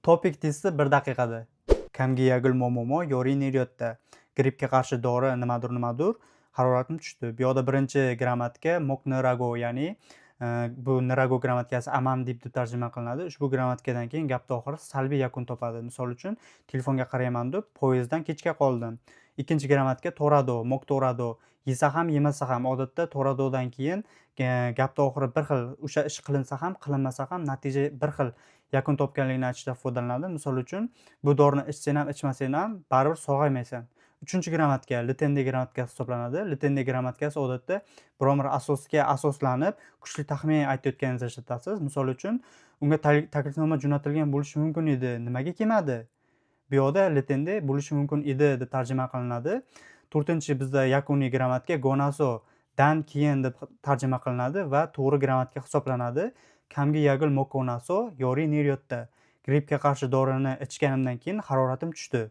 Topik testi 1 daqiqada. Kamga yagul momomo yoring neriyotda. Grippga qarshi dori nimadur. Haroratim tushdi. Bu yoqda birinchi grammatika mok nirago, ya'ni bu nirago grammatikasi amam deb tarjima qilinadi. Ushbu grammatikadan keyin gapning oxiri salbiy yakun topadi. Misol uchun, telefonga qarayman deb poyezddan kechga qoldim. Ikkinchi grammatika torado, mok torado. Yesa ham, yemasa ham. Odatda toradodan keyin gapning oxiri bir xil, o'sha ish qilinsa ham, qilinmasa ham natija bir xil yakun topganligini aytishda foydalanadi. Misol uchun, bu dorini ichsang ham, ichmasang ham baribir sog'aymaysan. Uchinchi grammatika Litende grammatikasi hisoblanadi. Litende grammatikasi odatda biron bir asosga asoslanib, kuchli taxmin aytayotganingizni ishlatasiz. Misol uchun, unga taklifnoma jo'natilgan bo'lishi mumkin edi, nimaga kelmadi? Bu yoqda Litende bo'lishi mumkin edi deb tarjima qilinadi. To'rtinchi bizda yakuniy grammatika gonaso dan keyin deb tarjima qilinadi va to'g'ri grammatika hisoblanadi. Kamga yagul mokonaso yoring neriyotda. Grippga qarshi dorini ichganimdan keyin haroratim tushdi.